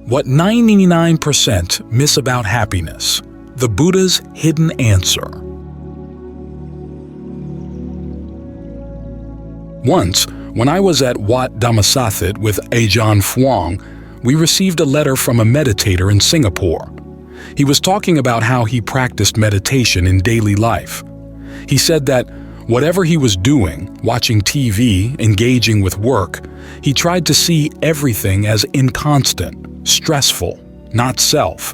What 99% miss about happiness. The Buddha's hidden answer. Once, when I was at Wat Dhammasathit with Ajahn Fuang, we received a letter from a meditator in Singapore. He was talking about how he practiced meditation in daily life. He said that whatever he was doing, watching TV, engaging with work, he tried to see everything as inconstant, stressful, not self.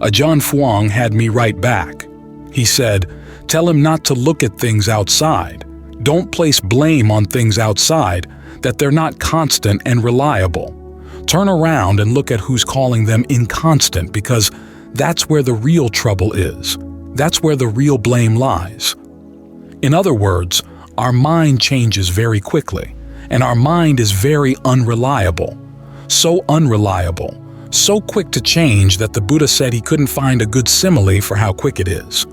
Ajahn Fuang had me write back. He said, "Tell him not to look at things outside. Don't place blame on things outside, that they're not constant and reliable. Turn around and look at who's calling them inconstant, because that's where the real trouble is. That's where the real blame lies." In other words, our mind changes very quickly, and our mind is very unreliable. So unreliable, so quick to change that the Buddha said he couldn't find a good simile for how quick it is.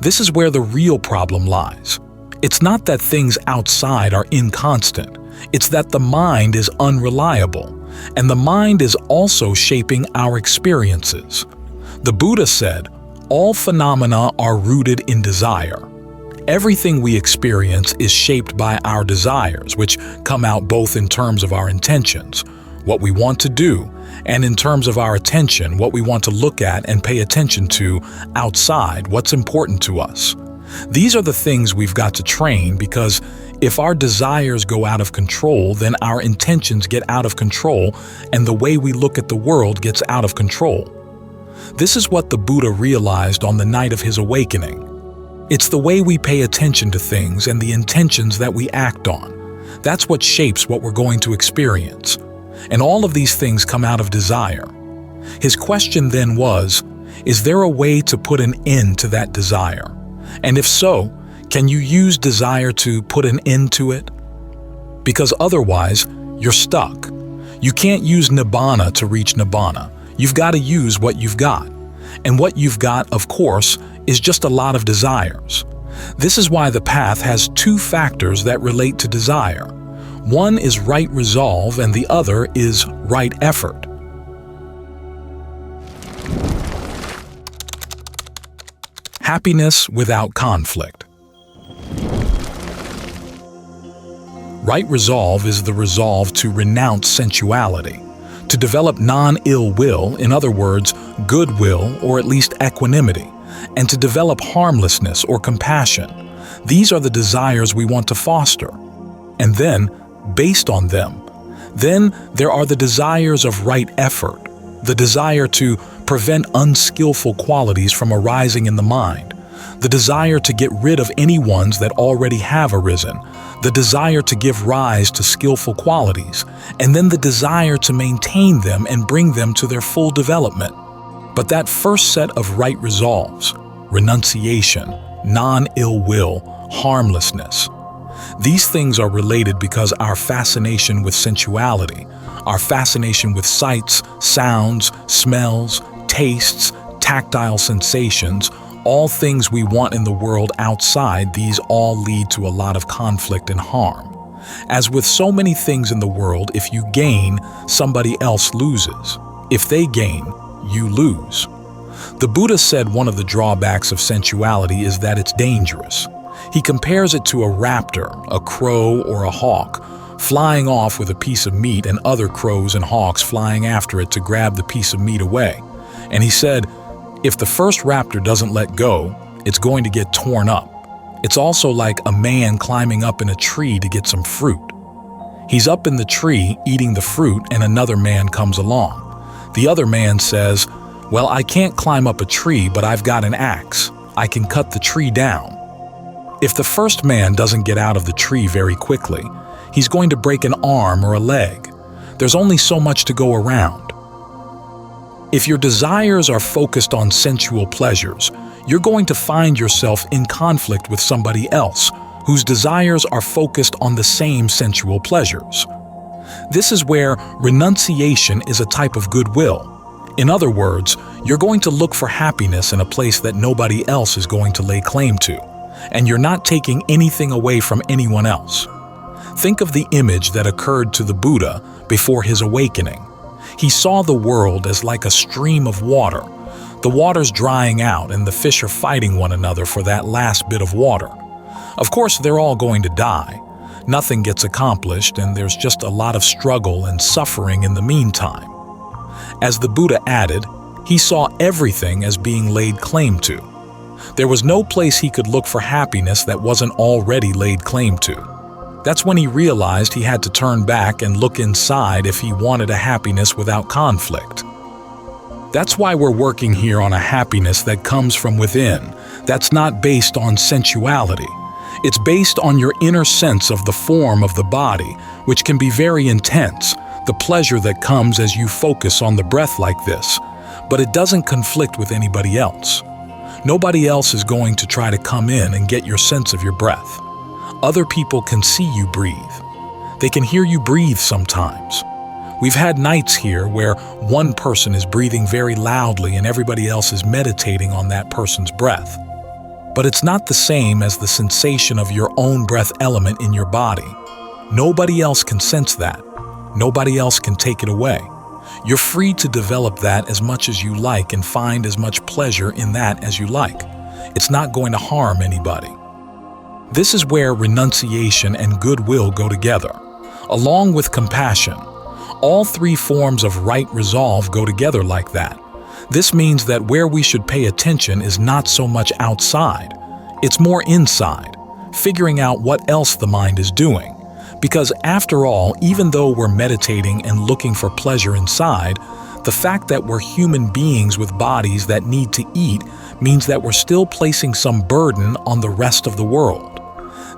This is where the real problem lies. It's not that things outside are inconstant, it's that the mind is unreliable, and the mind is also shaping our experiences. The Buddha said, all phenomena are rooted in desire. Everything we experience is shaped by our desires, which come out both in terms of our intentions, what we want to do, and in terms of our attention, what we want to look at and pay attention to outside, what's important to us. These are the things we've got to train, because if our desires go out of control, then our intentions get out of control, and the way we look at the world gets out of control. This is what the Buddha realized on the night of his awakening. It's the way we pay attention to things and the intentions that we act on. That's what shapes what we're going to experience. And all of these things come out of desire. His question then was, is there a way to put an end to that desire? And if so, can you use desire to put an end to it? Because otherwise, you're stuck. You can't use nibbana to reach nibbana. You've got to use what you've got. And what you've got, of course, is just a lot of desires. This is why the path has two factors that relate to desire. One is right resolve and the other is right effort. Happiness without conflict. Right resolve is the resolve to renounce sensuality, to develop non-ill will, in other words, goodwill or at least equanimity, and to develop harmlessness or compassion. These are the desires we want to foster. And then, based on them, then there are the desires of right effort, the desire to prevent unskillful qualities from arising in the mind, the desire to get rid of any ones that already have arisen, the desire to give rise to skillful qualities, and then the desire to maintain them and bring them to their full development. But that first set of right resolves, renunciation, non-ill will, harmlessness, these things are related because our fascination with sensuality, our fascination with sights, sounds, smells, tastes, tactile sensations, all things we want in the world outside, these all lead to a lot of conflict and harm. As with so many things in the world, if you gain, somebody else loses. If they gain, you lose. The Buddha said one of the drawbacks of sensuality is that it's dangerous. He compares it to a raptor, a crow or a hawk, flying off with a piece of meat and other crows and hawks flying after it to grab the piece of meat away. And he said, if the first raptor doesn't let go, it's going to get torn up. It's also like a man climbing up in a tree to get some fruit. He's up in the tree eating the fruit and another man comes along. The other man says, well, I can't climb up a tree, but I've got an axe. I can cut the tree down. If the first man doesn't get out of the tree very quickly, he's going to break an arm or a leg. There's only so much to go around. If your desires are focused on sensual pleasures, you're going to find yourself in conflict with somebody else whose desires are focused on the same sensual pleasures. This is where renunciation is a type of goodwill. In other words, you're going to look for happiness in a place that nobody else is going to lay claim to, and you're not taking anything away from anyone else. Think of the image that occurred to the Buddha before his awakening. He saw the world as like a stream of water. The water's drying out and the fish are fighting one another for that last bit of water. Of course, they're all going to die. Nothing gets accomplished, and there's just a lot of struggle and suffering in the meantime. As the Buddha added, he saw everything as being laid claim to. There was no place he could look for happiness that wasn't already laid claim to. That's when he realized he had to turn back and look inside if he wanted a happiness without conflict. That's why we're working here on a happiness that comes from within, that's not based on sensuality. It's based on your inner sense of the form of the body, which can be very intense, the pleasure that comes as you focus on the breath like this, but it doesn't conflict with anybody else. Nobody else is going to try to come in and get your sense of your breath. Other people can see you breathe. They can hear you breathe sometimes. We've had nights here where one person is breathing very loudly and everybody else is meditating on that person's breath. But it's not the same as the sensation of your own breath element in your body. Nobody else can sense that. Nobody else can take it away. You're free to develop that as much as you like and find as much pleasure in that as you like. It's not going to harm anybody. This is where renunciation and goodwill go together, along with compassion. All three forms of right resolve go together like that. This means that where we should pay attention is not so much outside, it's more inside, figuring out what else the mind is doing. Because after all, even though we're meditating and looking for pleasure inside, the fact that we're human beings with bodies that need to eat means that we're still placing some burden on the rest of the world.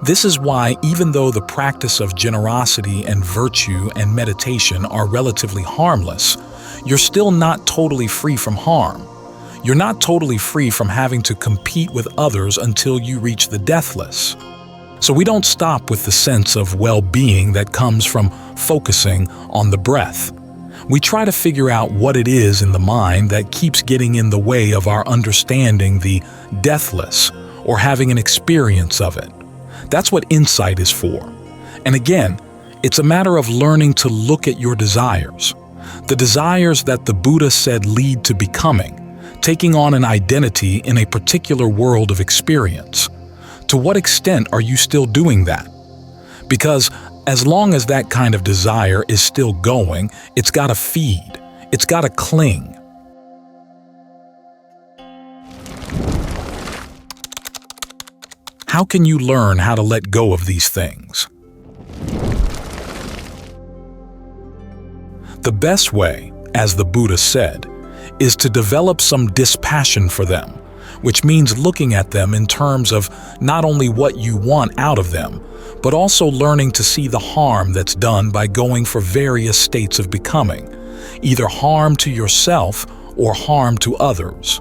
This is why, even though the practice of generosity and virtue and meditation are relatively harmless, you're still not totally free from harm. You're not totally free from having to compete with others until you reach the deathless. So we don't stop with the sense of well-being that comes from focusing on the breath. We try to figure out what it is in the mind that keeps getting in the way of our understanding the deathless or having an experience of it. That's what insight is for. And again, it's a matter of learning to look at your desires. The desires that the Buddha said lead to becoming, taking on an identity in a particular world of experience. To what extent are you still doing that? Because as long as that kind of desire is still going, it's got to feed, it's got to cling. How can you learn how to let go of these things? The best way, as the Buddha said, is to develop some dispassion for them, which means looking at them in terms of not only what you want out of them, but also learning to see the harm that's done by going for various states of becoming, either harm to yourself or harm to others.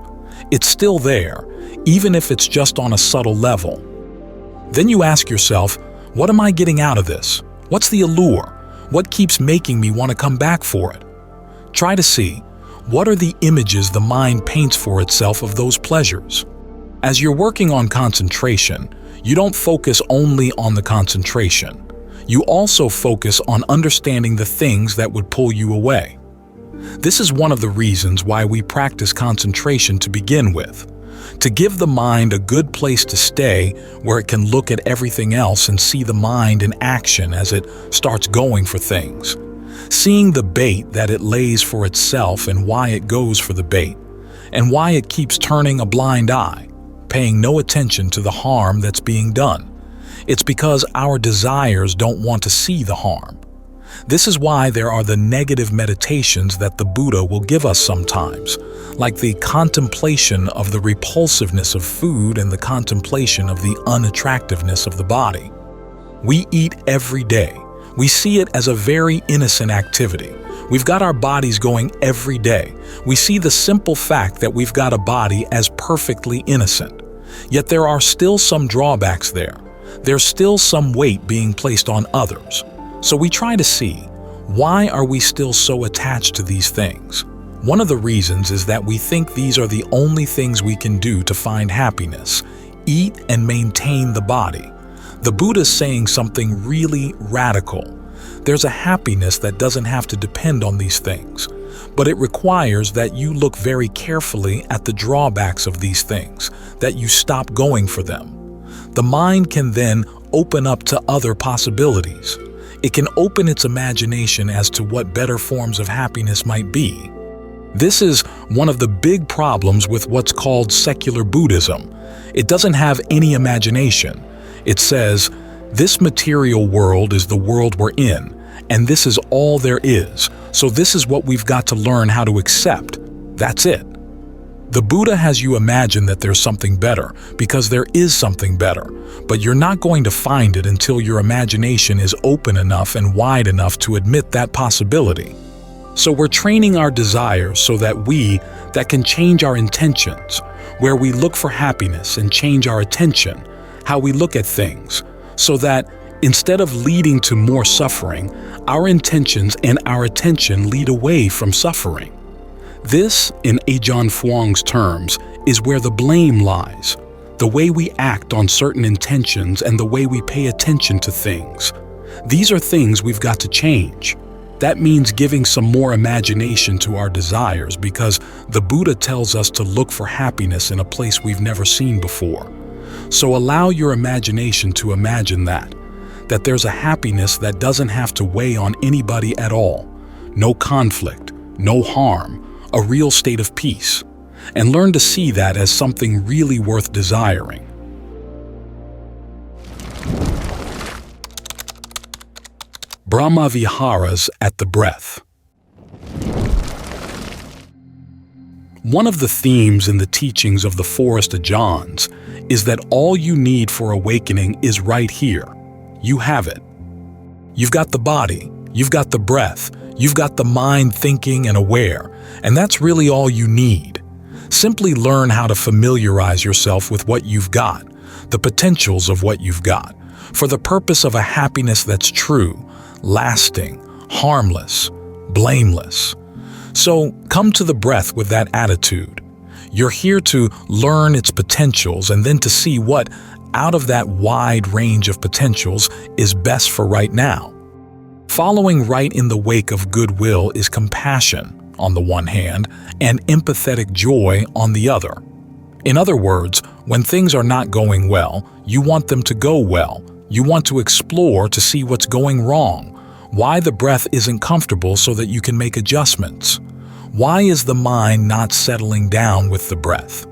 It's still there, even if it's just on a subtle level. Then you ask yourself, what am I getting out of this? What's the allure? What keeps making me want to come back for it? Try to see, what are the images the mind paints for itself of those pleasures? As you're working on concentration, you don't focus only on the concentration. You also focus on understanding the things that would pull you away. This is one of the reasons why we practice concentration to begin with. To give the mind a good place to stay where it can look at everything else and see the mind in action as it starts going for things. Seeing the bait that it lays for itself and why it goes for the bait, and why it keeps turning a blind eye, paying no attention to the harm that's being done. It's because our desires don't want to see the harm. This is why there are the negative meditations that the Buddha will give us sometimes, like the contemplation of the repulsiveness of food and the contemplation of the unattractiveness of the body. We eat every day. We see it as a very innocent activity. We've got our bodies going every day. We see the simple fact that we've got a body as perfectly innocent. Yet there are still some drawbacks there. There's still some weight being placed on others. So we try to see, why are we still so attached to these things? One of the reasons is that we think these are the only things we can do to find happiness, eat and maintain the body. The Buddha's saying something really radical. There's a happiness that doesn't have to depend on these things, but it requires that you look very carefully at the drawbacks of these things, that you stop going for them. The mind can then open up to other possibilities. It can open its imagination as to what better forms of happiness might be. This is one of the big problems with what's called secular Buddhism. It doesn't have any imagination. It says, this material world is the world we're in, and this is all there is, so this is what we've got to learn how to accept. That's it. The Buddha has you imagine that there's something better, because there is something better, but you're not going to find it until your imagination is open enough and wide enough to admit that possibility. So we're training our desires so that can change our intentions, where we look for happiness and change our attention, how we look at things, so that instead of leading to more suffering, our intentions and our attention lead away from suffering. This, in Ajahn Fuang's terms, is where the blame lies, the way we act on certain intentions and the way we pay attention to things. These are things we've got to change. That means giving some more imagination to our desires, because the Buddha tells us to look for happiness in a place we've never seen before. So allow your imagination to imagine that there's a happiness that doesn't have to weigh on anybody at all. No conflict, no harm, a real state of peace. And learn to see that as something really worth desiring. Brahma Viharas at the breath. One of the themes in the teachings of the Forest Ajahns is that all you need for awakening is right here. You have it. You've got the body, you've got the breath, you've got the mind thinking and aware, and that's really all you need. Simply learn how to familiarize yourself with what you've got, the potentials of what you've got, for the purpose of a happiness that's true, lasting, harmless, blameless. So come to the breath with that attitude. You're here to learn its potentials and then to see what, out of that wide range of potentials, is best for right now. Following right in the wake of goodwill is compassion on the one hand and empathetic joy on the other. In other words, when things are not going well, you want them to go well. You want to explore to see what's going wrong, why the breath isn't comfortable so that you can make adjustments. Why is the mind not settling down with the breath?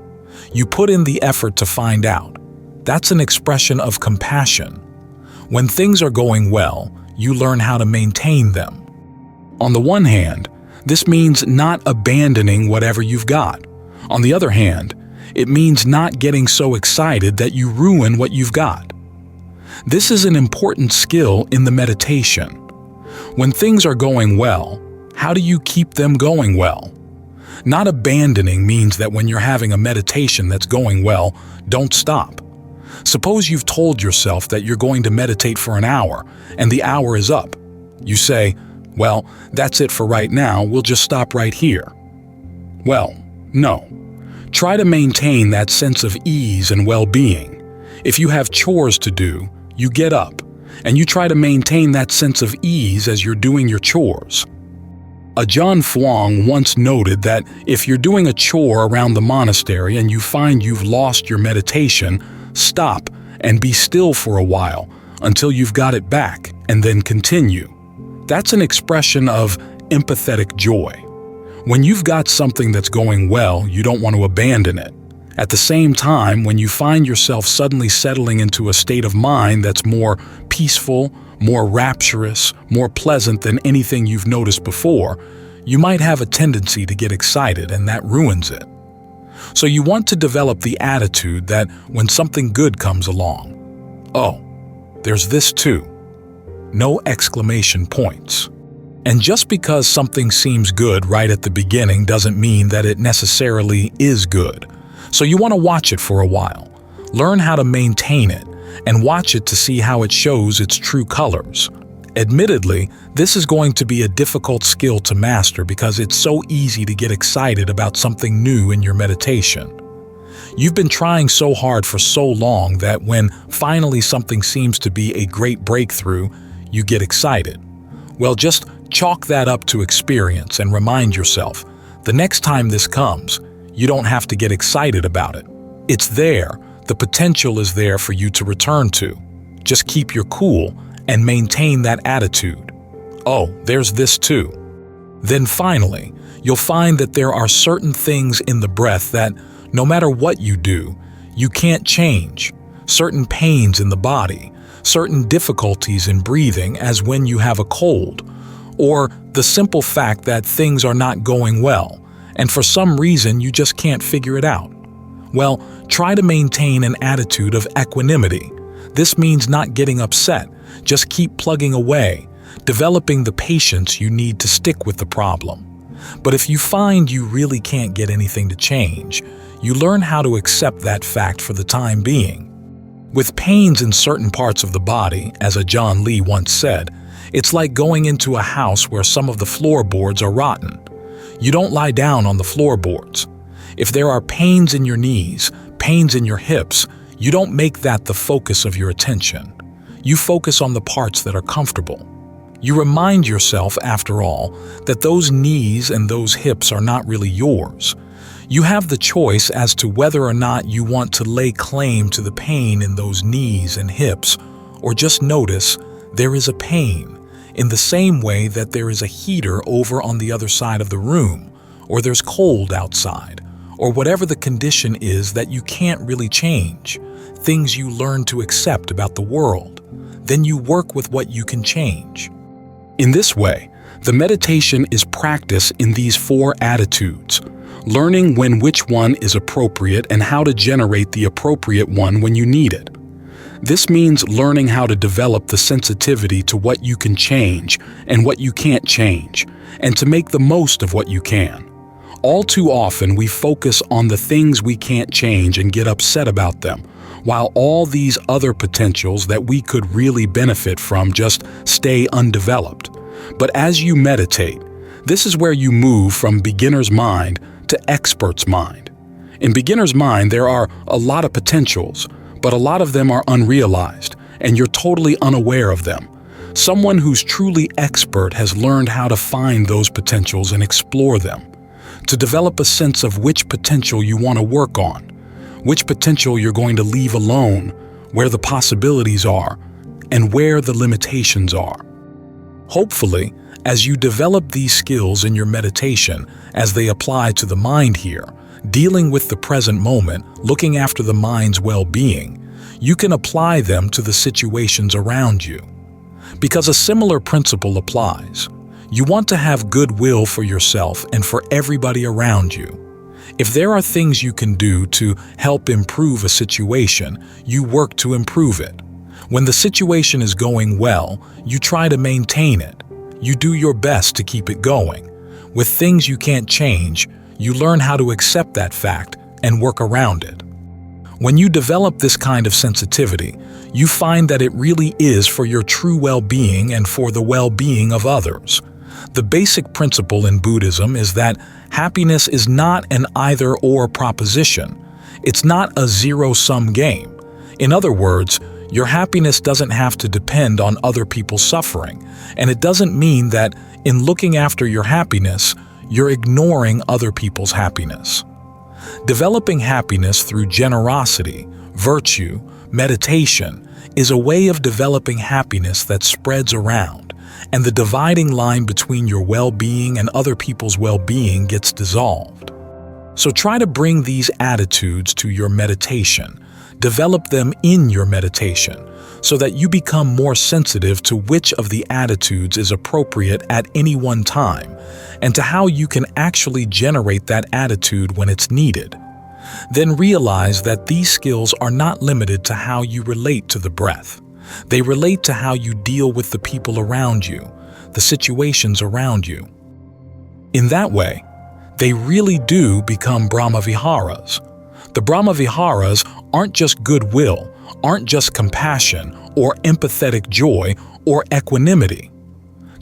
You put in the effort to find out. That's an expression of compassion. When things are going well, you learn how to maintain them. On the one hand, this means not abandoning whatever you've got. On the other hand, it means not getting so excited that you ruin what you've got. This is an important skill in the meditation. When things are going well, how do you keep them going well? Not abandoning means that when you're having a meditation that's going well, don't stop. Suppose you've told yourself that you're going to meditate for an hour, and the hour is up. You say, well, that's it for right now, we'll just stop right here. Well, no. Try to maintain that sense of ease and well-being. If you have chores to do, you get up, and you try to maintain that sense of ease as you're doing your chores. Ajahn Fuang once noted that if you're doing a chore around the monastery and you find you've lost your meditation, stop and be still for a while until you've got it back, and then continue. That's an expression of empathetic joy. When you've got something that's going well, you don't want to abandon it. At the same time, when you find yourself suddenly settling into a state of mind that's more peaceful, more rapturous, more pleasant than anything you've noticed before, you might have a tendency to get excited, and that ruins it. So you want to develop the attitude that when something good comes along, oh, there's this too. No exclamation points. And just because something seems good right at the beginning doesn't mean that it necessarily is good. So you want to watch it for a while. Learn how to maintain it, and watch it to see how it shows its true colors. Admittedly, this is going to be a difficult skill to master because it's so easy to get excited about something new in your meditation. You've been trying so hard for so long that when finally something seems to be a great breakthrough, you get excited. Well, just chalk that up to experience and remind yourself, the next time this comes, you don't have to get excited about it. It's there, the potential is there for you to return to. Just keep your cool and maintain that attitude. Oh, there's this too. Then finally, you'll find that there are certain things in the breath that, no matter what you do, you can't change. Certain pains in the body, certain difficulties in breathing as when you have a cold, or the simple fact that things are not going well, and for some reason you just can't figure it out. Well, try to maintain an attitude of equanimity. This means not getting upset, just keep plugging away, developing the patience you need to stick with the problem. But if you find you really can't get anything to change, you learn how to accept that fact for the time being. With pains in certain parts of the body, as a John Lee once said, it's like going into a house where some of the floorboards are rotten. You don't lie down on the floorboards. If there are pains in your knees, pains in your hips, you don't make that the focus of your attention. You focus on the parts that are comfortable. You remind yourself, after all, that those knees and those hips are not really yours. You have the choice as to whether or not you want to lay claim to the pain in those knees and hips, or just notice there is a pain, in the same way that there is a heater over on the other side of the room, or there's cold outside, or whatever the condition is that you can't really change, things you learn to accept about the world. Then you work with what you can change. In this way, the meditation is practice in these 4 attitudes, learning when which one is appropriate and how to generate the appropriate one when you need it. This means learning how to develop the sensitivity to what you can change and what you can't change, and to make the most of what you can. All too often we focus on the things we can't change and get upset about them, while all these other potentials that we could really benefit from just stay undeveloped. But as you meditate, this is where you move from beginner's mind to expert's mind. In beginner's mind, there are a lot of potentials, but a lot of them are unrealized, and you're totally unaware of them. Someone who's truly expert has learned how to find those potentials and explore them, to develop a sense of which potential you want to work on, which potential you're going to leave alone, where the possibilities are, and where the limitations are. Hopefully, as you develop these skills in your meditation, as they apply to the mind here, dealing with the present moment, looking after the mind's well-being, you can apply them to the situations around you. Because a similar principle applies. You want to have goodwill for yourself and for everybody around you. If there are things you can do to help improve a situation, you work to improve it. When the situation is going well, you try to maintain it. You do your best to keep it going. With things you can't change, you learn how to accept that fact and work around it. When you develop this kind of sensitivity, you find that it really is for your true well-being and for the well-being of others. The basic principle in Buddhism is that happiness is not an either-or proposition. It's not a zero-sum game. In other words, your happiness doesn't have to depend on other people's suffering, and it doesn't mean that in looking after your happiness, you're ignoring other people's happiness. Developing happiness through generosity, virtue, meditation is a way of developing happiness that spreads around, and the dividing line between your well-being and other people's well-being gets dissolved. So try to bring these attitudes to your meditation. Develop them in your meditation so that you become more sensitive to which of the attitudes is appropriate at any one time and to how you can actually generate that attitude when it's needed. Then realize that these skills are not limited to how you relate to the breath. They relate to how you deal with the people around you, the situations around you. In that way, they really do become Brahmaviharas. The Brahmaviharas aren't just goodwill, aren't just compassion or empathetic joy or equanimity.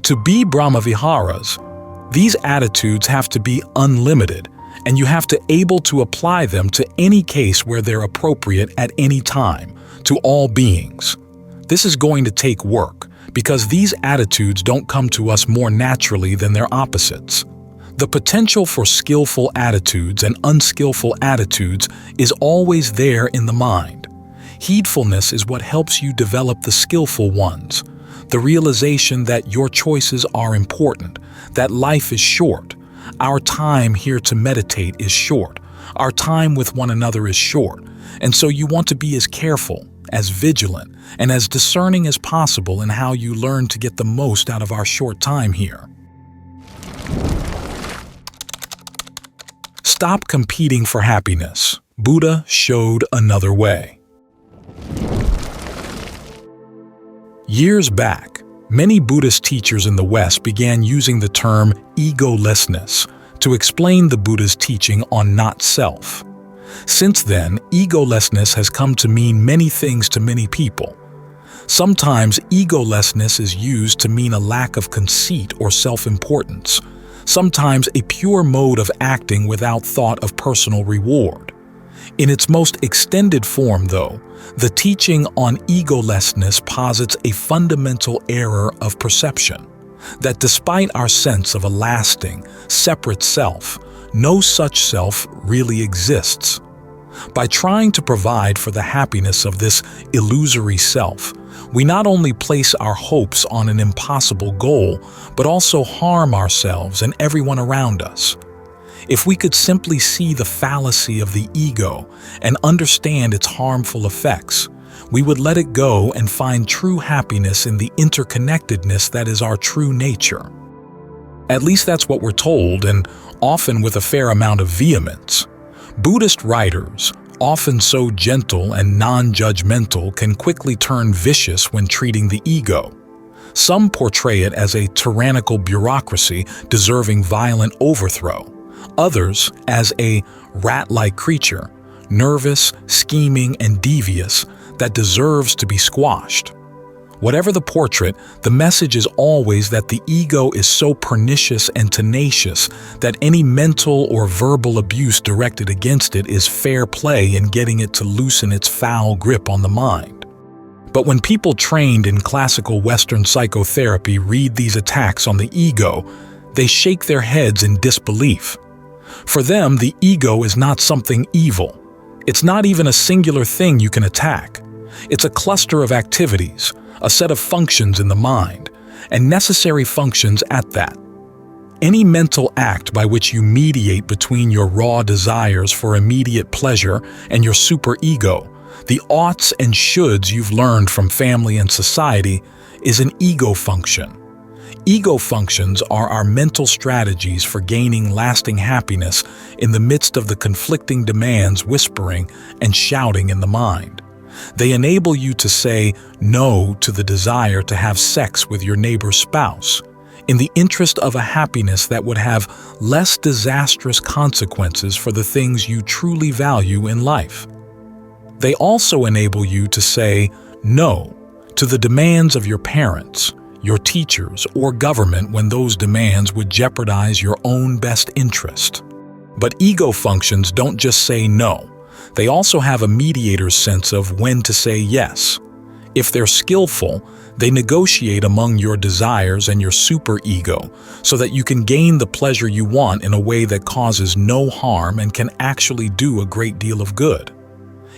To be Brahmaviharas, these attitudes have to be unlimited, and you have to able to apply them to any case where they're appropriate at any time, to all beings. This is going to take work, because these attitudes don't come to us more naturally than their opposites. The potential for skillful attitudes and unskillful attitudes is always there in the mind. Heedfulness is what helps you develop the skillful ones. The realization that your choices are important, that life is short. Our time here to meditate is short. Our time with one another is short. And so you want to be as careful, as vigilant, and as discerning as possible in how you learn to get the most out of our short time here. Stop competing for happiness. Buddha showed another way. Years back, many Buddhist teachers in the West began using the term egolessness to explain the Buddha's teaching on not-self. Since then, egolessness has come to mean many things to many people. Sometimes egolessness is used to mean a lack of conceit or self-importance. Sometimes a pure mode of acting without thought of personal reward. In its most extended form, though, the teaching on egolessness posits a fundamental error of perception, that despite our sense of a lasting, separate self, no such self really exists. By trying to provide for the happiness of this illusory self, we not only place our hopes on an impossible goal, but also harm ourselves and everyone around us. If we could simply see the fallacy of the ego and understand its harmful effects, we would let it go and find true happiness in the interconnectedness that is our true nature. At least that's what we're told, and often with a fair amount of vehemence. Buddhist writers, often so gentle and non-judgmental, can quickly turn vicious when treating the ego. Some portray it as a tyrannical bureaucracy deserving violent overthrow. Others as a rat-like creature, nervous, scheming, and devious, that deserves to be squashed. Whatever the portrait, the message is always that the ego is so pernicious and tenacious that any mental or verbal abuse directed against it is fair play in getting it to loosen its foul grip on the mind. But when people trained in classical Western psychotherapy read these attacks on the ego, they shake their heads in disbelief. For them, the ego is not something evil. It's not even a singular thing you can attack. It's a cluster of activities, a set of functions in the mind, and necessary functions at that. Any mental act by which you mediate between your raw desires for immediate pleasure and your superego, the oughts and shoulds you've learned from family and society, is an ego function. Ego functions are our mental strategies for gaining lasting happiness in the midst of the conflicting demands whispering and shouting in the mind. They enable you to say no to the desire to have sex with your neighbor's spouse, in the interest of a happiness that would have less disastrous consequences for the things you truly value in life. They also enable you to say no to the demands of your parents, your teachers, or government when those demands would jeopardize your own best interest. But ego functions don't just say no. They also have a mediator's sense of when to say yes. If they're skillful, they negotiate among your desires and your superego so that you can gain the pleasure you want in a way that causes no harm and can actually do a great deal of good.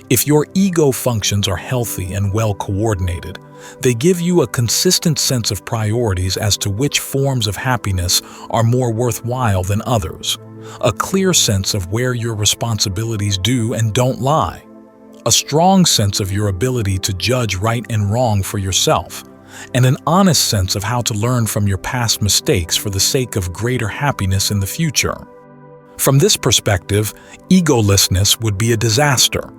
If your ego functions are healthy and well coordinated, they give you a consistent sense of priorities as to which forms of happiness are more worthwhile than others, a clear sense of where your responsibilities do and don't lie, a strong sense of your ability to judge right and wrong for yourself, and an honest sense of how to learn from your past mistakes for the sake of greater happiness in the future. From this perspective, egolessness would be a disaster.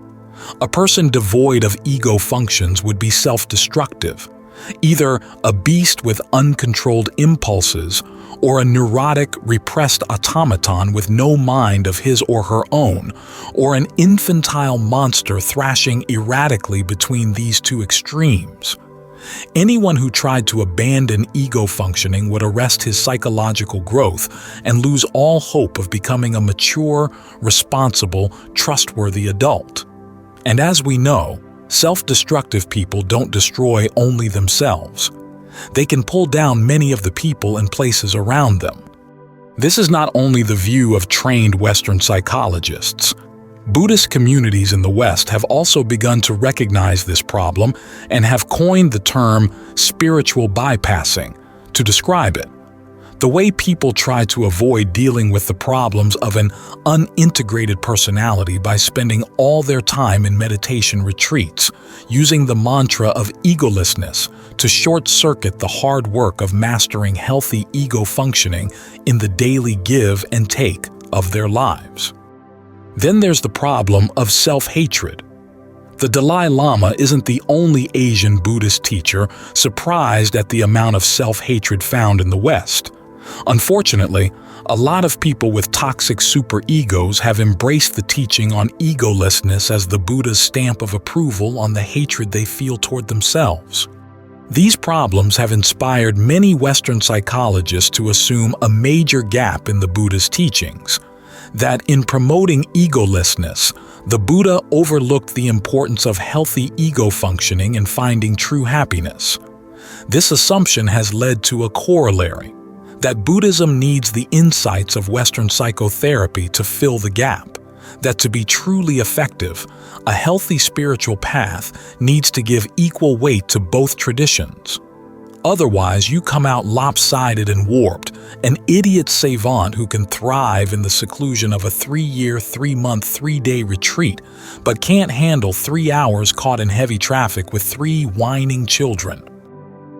A person devoid of ego functions would be self-destructive, either a beast with uncontrolled impulses or a neurotic, repressed automaton with no mind of his or her own, or an infantile monster thrashing erratically between these two extremes. Anyone who tried to abandon ego functioning would arrest his psychological growth and lose all hope of becoming a mature, responsible, trustworthy adult. And as we know, self-destructive people don't destroy only themselves. they can pull down many of the people and places around them. This is not only the view of trained Western psychologists. Buddhist communities in the West have also begun to recognize this problem and have coined the term spiritual bypassing to describe it. The way people try to avoid dealing with the problems of an unintegrated personality by spending all their time in meditation retreats, using the mantra of egolessness to short-circuit the hard work of mastering healthy ego functioning in the daily give and take of their lives. Then there's the problem of self-hatred. The Dalai Lama isn't the only Asian Buddhist teacher surprised at the amount of self-hatred found in the West. Unfortunately, a lot of people with toxic superegos have embraced the teaching on egolessness as the Buddha's stamp of approval on the hatred they feel toward themselves. These problems have inspired many Western psychologists to assume a major gap in the Buddha's teachings, that in promoting egolessness, the Buddha overlooked the importance of healthy ego functioning and finding true happiness. This assumption has led to a corollary, that Buddhism needs the insights of Western psychotherapy to fill the gap, that to be truly effective, a healthy spiritual path needs to give equal weight to both traditions. Otherwise, you come out lopsided and warped, an idiot savant who can thrive in the seclusion of a 3-year, 3-month, 3-day retreat, but can't handle 3 hours caught in heavy traffic with 3 whining children.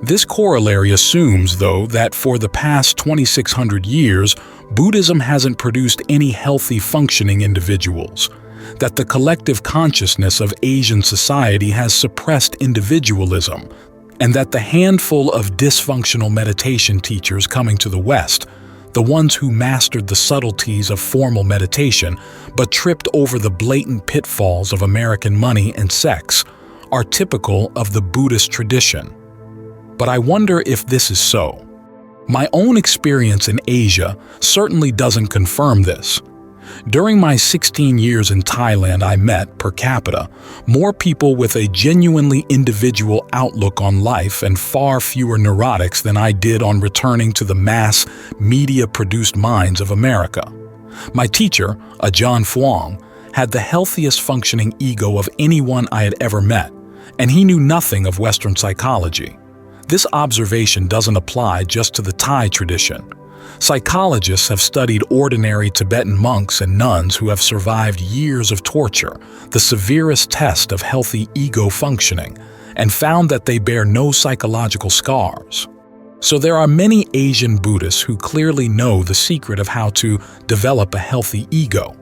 This corollary assumes, though, that for the past 2,600 years, Buddhism hasn't produced any healthy functioning individuals, that the collective consciousness of Asian society has suppressed individualism, and that the handful of dysfunctional meditation teachers coming to the West, the ones who mastered the subtleties of formal meditation but tripped over the blatant pitfalls of American money and sex, are typical of the Buddhist tradition. But I wonder if this is so. My own experience in Asia certainly doesn't confirm this. During my 16 years in Thailand, I met, per capita, more people with a genuinely individual outlook on life and far fewer neurotics than I did on returning to the mass, media-produced minds of America. My teacher, Ajahn Fuang, had the healthiest functioning ego of anyone I had ever met, and he knew nothing of Western psychology. This observation doesn't apply just to the Thai tradition. Psychologists have studied ordinary Tibetan monks and nuns who have survived years of torture, the severest test of healthy ego functioning, and found that they bear no psychological scars. So there are many Asian Buddhists who clearly know the secret of how to develop a healthy ego.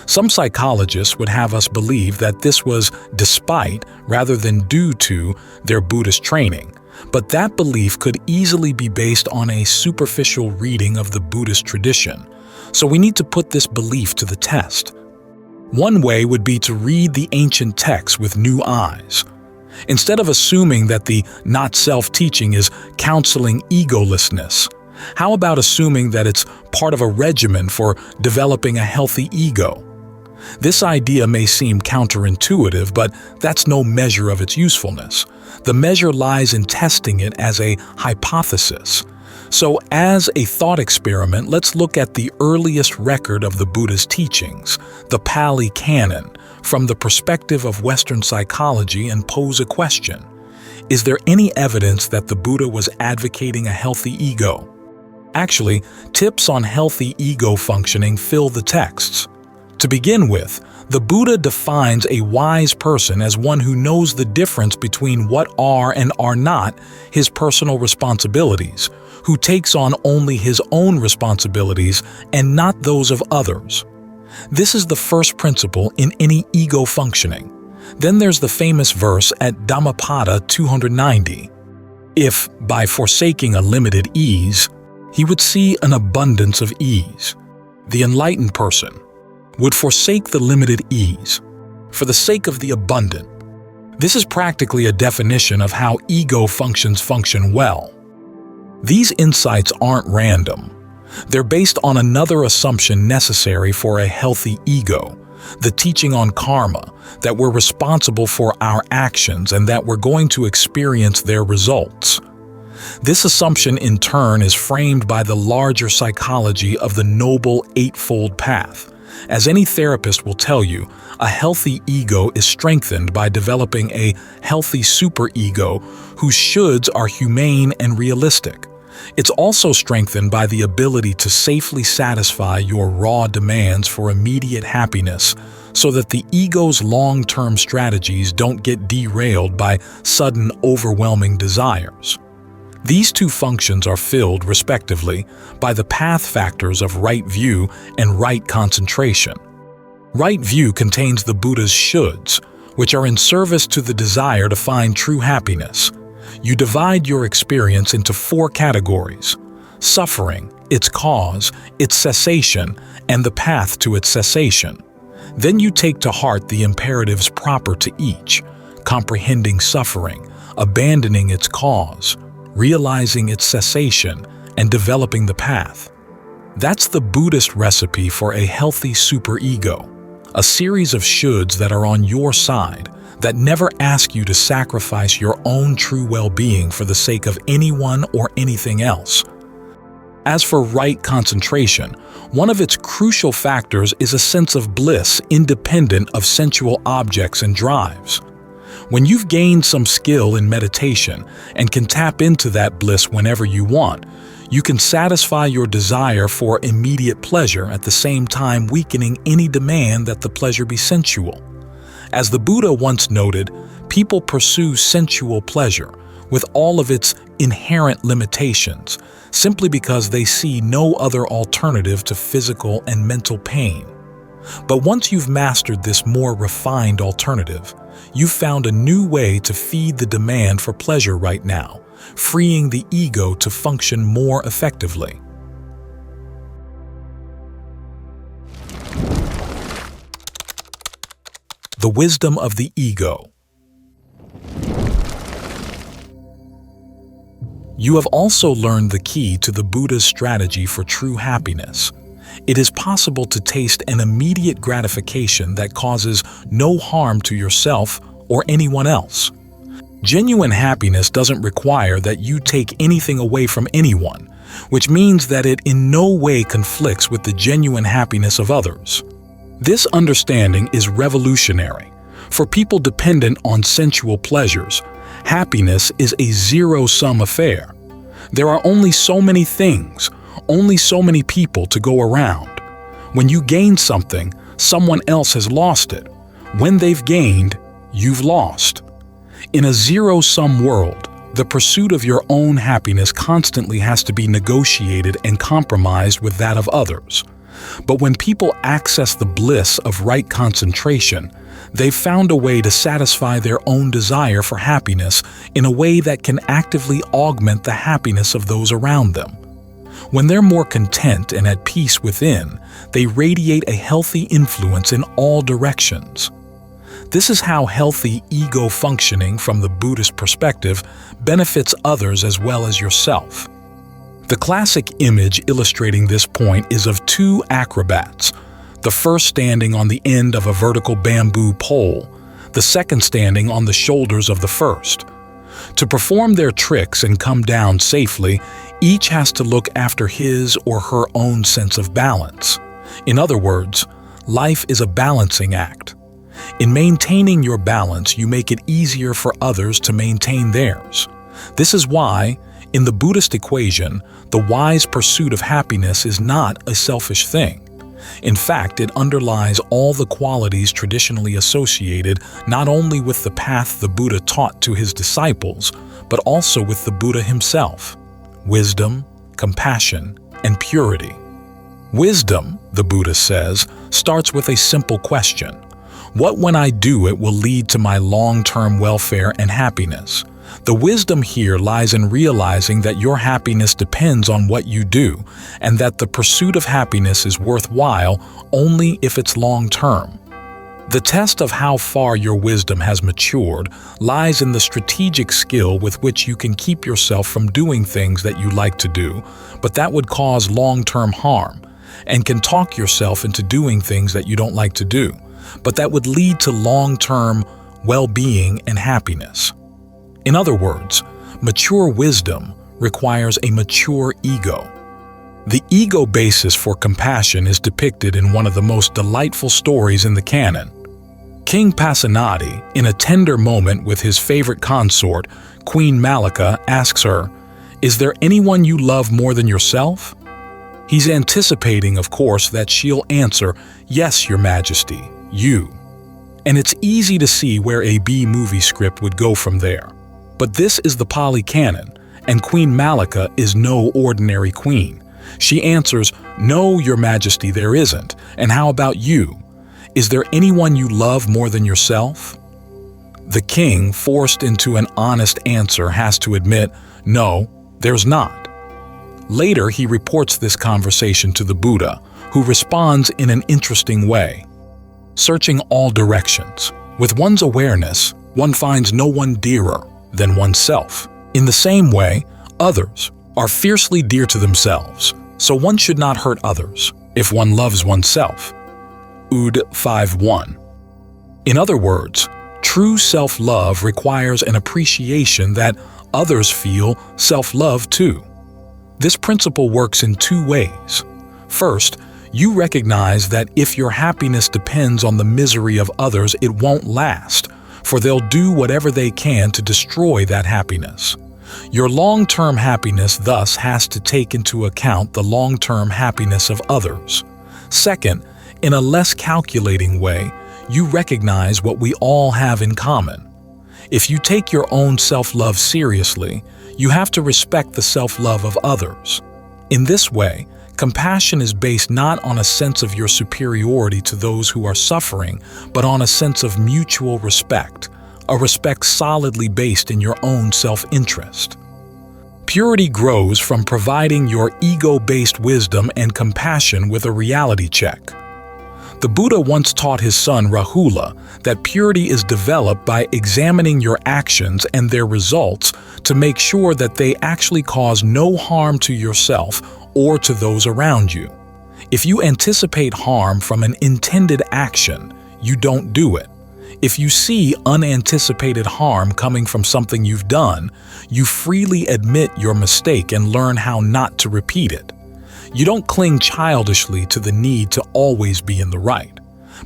Some psychologists would have us believe that this was despite rather than due to their Buddhist training. But that belief could easily be based on a superficial reading of the Buddhist tradition, so we need to put this belief to the test. One way would be to read the ancient texts with new eyes. Instead of assuming that the not-self teaching is counseling egolessness, how about assuming that it's part of a regimen for developing a healthy ego? This idea may seem counterintuitive, but that's no measure of its usefulness. The measure lies in testing it as a hypothesis. So, as a thought experiment, let's look at the earliest record of the Buddha's teachings, the Pali Canon, from the perspective of Western psychology and pose a question. Is there any evidence that the Buddha was advocating a healthy ego? Actually, tips on healthy ego functioning fill the texts. To begin with, the Buddha defines a wise person as one who knows the difference between what are and are not his personal responsibilities, who takes on only his own responsibilities and not those of others. This is the first principle in any ego functioning. Then there's the famous verse at Dhammapada 290. If, by forsaking a limited ease, he would see an abundance of ease, the enlightened person would forsake the limited ease for the sake of the abundant. This is practically a definition of how ego functions function well. These insights aren't random. They're based on another assumption necessary for a healthy ego, the teaching on karma, that we're responsible for our actions and that we're going to experience their results. This assumption in turn is framed by the larger psychology of the Noble Eightfold Path. As any therapist will tell you, a healthy ego is strengthened by developing a healthy superego whose shoulds are humane and realistic. It's also strengthened by the ability to safely satisfy your raw demands for immediate happiness so that the ego's long-term strategies don't get derailed by sudden, overwhelming desires. These two functions are filled, respectively, by the path factors of right view and right concentration. Right view contains the Buddha's shoulds, which are in service to the desire to find true happiness. You divide your experience into 4 categories: suffering, its cause, its cessation, and the path to its cessation. Then you take to heart the imperatives proper to each, comprehending suffering, abandoning its cause, realizing its cessation, and developing the path. That's the Buddhist recipe for a healthy superego, a series of shoulds that are on your side, that never ask you to sacrifice your own true well-being for the sake of anyone or anything else. As for right concentration, one of its crucial factors is a sense of bliss independent of sensual objects and drives. When you've gained some skill in meditation and can tap into that bliss whenever you want, you can satisfy your desire for immediate pleasure at the same time weakening any demand that the pleasure be sensual. As the Buddha once noted, people pursue sensual pleasure with all of its inherent limitations simply because they see no other alternative to physical and mental pain. But once you've mastered this more refined alternative, you've found a new way to feed the demand for pleasure right now, freeing the ego to function more effectively. The wisdom of the ego. You have also learned the key to the Buddha's strategy for true happiness. It is possible to taste an immediate gratification that causes no harm to yourself or anyone else. Genuine happiness doesn't require that you take anything away from anyone, which means that it in no way conflicts with the genuine happiness of others. This understanding is revolutionary. For people dependent on sensual pleasures, happiness is a zero-sum affair. There are only so many things, only so many people to go around. When you gain something, someone else has lost it. When they've gained, you've lost. In a zero-sum world, the pursuit of your own happiness constantly has to be negotiated and compromised with that of others. But when people access the bliss of right concentration, they've found a way to satisfy their own desire for happiness in a way that can actively augment the happiness of those around them. When they're more content and at peace within, they radiate a healthy influence in all directions. This is how healthy ego functioning from the Buddhist perspective benefits others as well as yourself. The classic image illustrating this point is of 2 acrobats, the first standing on the end of a vertical bamboo pole, the second standing on the shoulders of the first. To perform their tricks and come down safely, each has to look after his or her own sense of balance. In other words, life is a balancing act. In maintaining your balance, you make it easier for others to maintain theirs. This is why, in the Buddhist equation, the wise pursuit of happiness is not a selfish thing. In fact, it underlies all the qualities traditionally associated not only with the path the Buddha taught to his disciples, but also with the Buddha himself: wisdom, compassion, and purity. Wisdom, the Buddha says, starts with a simple question: what when I do it will lead to my long-term welfare and happiness? The wisdom here lies in realizing that your happiness depends on what you do, and that the pursuit of happiness is worthwhile only if it's long-term. The test of how far your wisdom has matured lies in the strategic skill with which you can keep yourself from doing things that you like to do, but that would cause long-term harm, and can talk yourself into doing things that you don't like to do, but that would lead to long-term well-being and happiness. In other words, mature wisdom, requires a mature ego. The ego basis for compassion is depicted in one of the most delightful stories in the canon. King Pasenadi, in a tender moment with his favorite consort, Queen Malika, asks her, "Is there anyone you love more than yourself?" He's anticipating, of course, that she'll answer, "Yes, Your Majesty, you." And it's easy to see where a B-movie script would go from there. But this is the Pali canon, and Queen Malika is no ordinary queen. She answers, "No, Your Majesty, there isn't. And how about you? Is there anyone you love more than yourself?" The king, forced into an honest answer, has to admit, "No, there's not." Later, he reports this conversation to the Buddha, who responds in an interesting way. Searching all directions, with one's awareness, one finds no one dearer than oneself. In the same way, others are fiercely dear to themselves, so one should not hurt others if one loves oneself. Ud 5:1. In other words, true self-love requires an appreciation that others feel self-love too. This principle works in two ways. First, you recognize that if your happiness depends on the misery of others, it won't last, for they'll do whatever they can to destroy that happiness. Your long-term happiness thus has to take into account the long-term happiness of others. Second, in a less calculating way, you recognize what we all have in common. If you take your own self-love seriously, you have to respect the self-love of others. In this way, compassion is based not on a sense of your superiority to those who are suffering, but on a sense of mutual respect, a respect solidly based in your own self-interest. Purity grows from providing your ego-based wisdom and compassion with a reality check. The Buddha once taught his son Rahula that purity is developed by examining your actions and their results to make sure that they actually cause no harm to yourself or to those around you. If you anticipate harm from an intended action, you don't do it. If you see unanticipated harm coming from something you've done, you freely admit your mistake and learn how not to repeat it. You don't cling childishly to the need to always be in the right.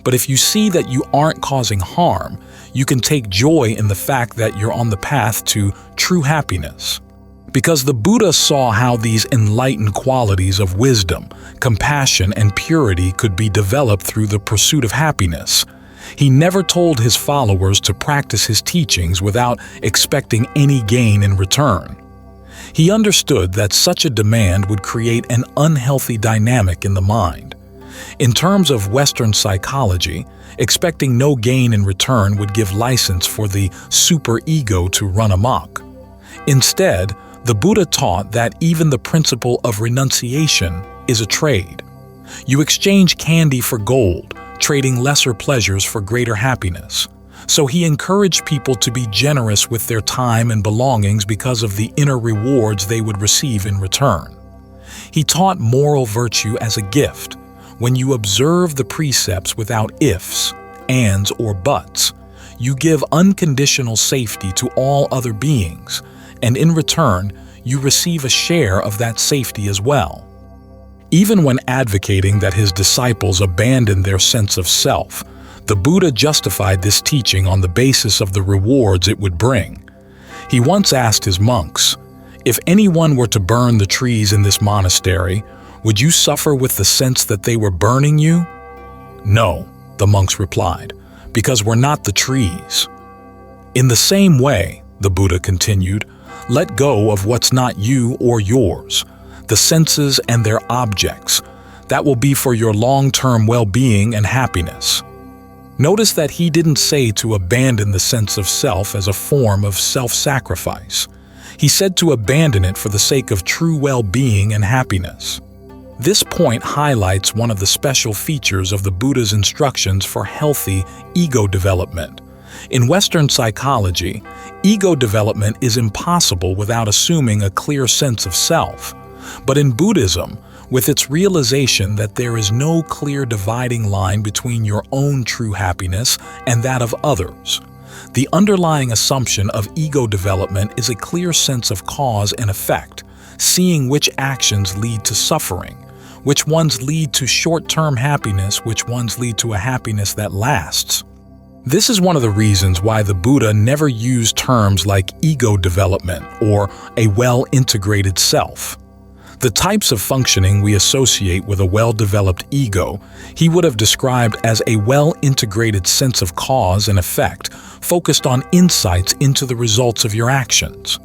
But if you see that you aren't causing harm, you can take joy in the fact that you're on the path to true happiness. Because the Buddha saw how these enlightened qualities of wisdom, compassion, and purity could be developed through the pursuit of happiness, he never told his followers to practice his teachings without expecting any gain in return. He understood that such a demand would create an unhealthy dynamic in the mind. In terms of Western psychology, expecting no gain in return would give license for the superego to run amok. Instead, the Buddha taught that even the principle of renunciation is a trade. You exchange candy for gold, trading lesser pleasures for greater happiness. So he encouraged people to be generous with their time and belongings because of the inner rewards they would receive in return. He taught moral virtue as a gift. When you observe the precepts without ifs, ands, or buts, you give unconditional safety to all other beings, and in return, you receive a share of that safety as well. Even when advocating that his disciples abandon their sense of self, the Buddha justified this teaching on the basis of the rewards it would bring. He once asked his monks, "If anyone were to burn the trees in this monastery, would you suffer with the sense that they were burning you?" "No," the monks replied, "because we're not the trees." In the same way, the Buddha continued, let go of what's not you or yours, the senses and their objects. That will be for your long-term well-being and happiness. Notice that he didn't say to abandon the sense of self as a form of self-sacrifice. He said to abandon it for the sake of true well-being and happiness. This point highlights one of the special features of the Buddha's instructions for healthy ego development. In Western psychology, ego development is impossible without assuming a clear sense of self. But in Buddhism, with its realization that there is no clear dividing line between your own true happiness and that of others, The underlying assumption of ego development is a clear sense of cause and effect, seeing which actions lead to suffering, which ones lead to short-term happiness, which ones lead to a happiness that lasts. This is one of the reasons why the Buddha never used terms like ego development or a well-integrated self. The types of functioning we associate with a well-developed ego, he would have described as a well-integrated sense of cause and effect, focused on insights into the results of your actions.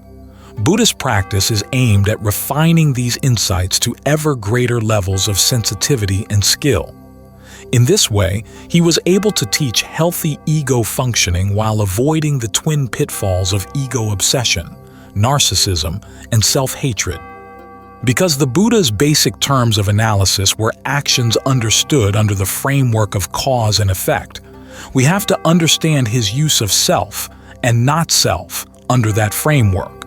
Buddhist practice is aimed at refining these insights to ever greater levels of sensitivity and skill. In this way, he was able to teach healthy ego functioning while avoiding the twin pitfalls of ego obsession, narcissism, and self-hatred. Because the Buddha's basic terms of analysis were actions understood under the framework of cause and effect, we have to understand his use of self and not self under that framework.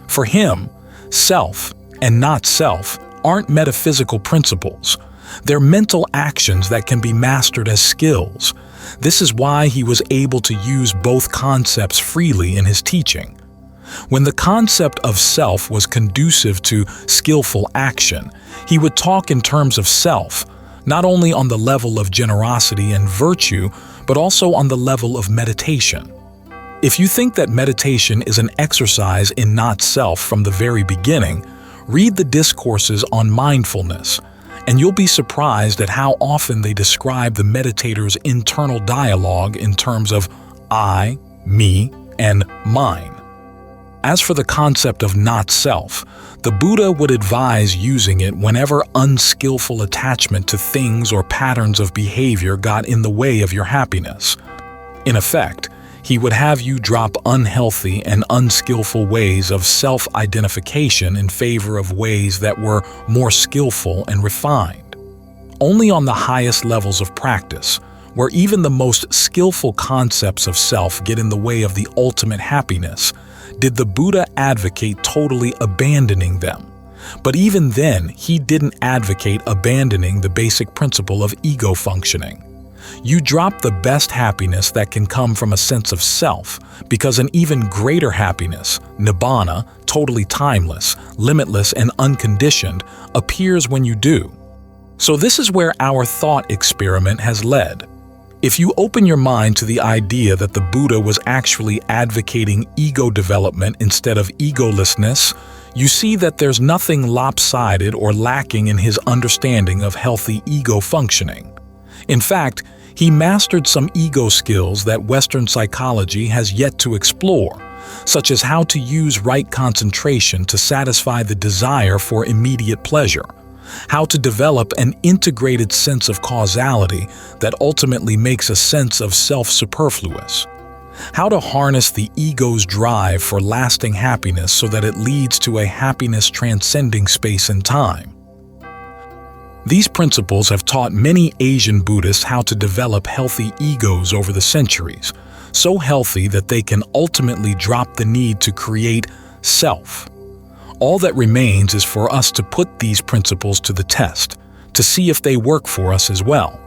For him, self and not self aren't metaphysical principles. They're mental actions that can be mastered as skills. This is why he was able to use both concepts freely in his teaching. When the concept of self was conducive to skillful action, he would talk in terms of self, not only on the level of generosity and virtue, but also on the level of meditation. If you think that meditation is an exercise in not self from the very beginning, read the discourses on mindfulness, and you'll be surprised at how often they describe the meditator's internal dialogue in terms of I, me, and mine. As for the concept of not self, the Buddha would advise using it whenever unskillful attachment to things or patterns of behavior got in the way of your happiness. In effect, he would have you drop unhealthy and unskillful ways of self-identification in favor of ways that were more skillful and refined. Only on the highest levels of practice, where even the most skillful concepts of self get in the way of the ultimate happiness, did the Buddha advocate totally abandoning them. But even then, he didn't advocate abandoning the basic principle of ego functioning. You drop the best happiness that can come from a sense of self, because an even greater happiness, nibbana, totally timeless, limitless, and unconditioned, appears when you do. So this is where our thought experiment has led. If you open your mind to the idea that the Buddha was actually advocating ego development instead of egolessness, you see that there's nothing lopsided or lacking in his understanding of healthy ego functioning. In fact, he mastered some ego skills that Western psychology has yet to explore, such as how to use right concentration to satisfy the desire for immediate pleasure, how to develop an integrated sense of causality that ultimately makes a sense of self superfluous, how to harness the ego's drive for lasting happiness so that it leads to a happiness transcending space and time. These principles have taught many Asian Buddhists how to develop healthy egos over the centuries, so healthy that they can ultimately drop the need to create self. All that remains is for us to put these principles to the test, to see if they work for us as well.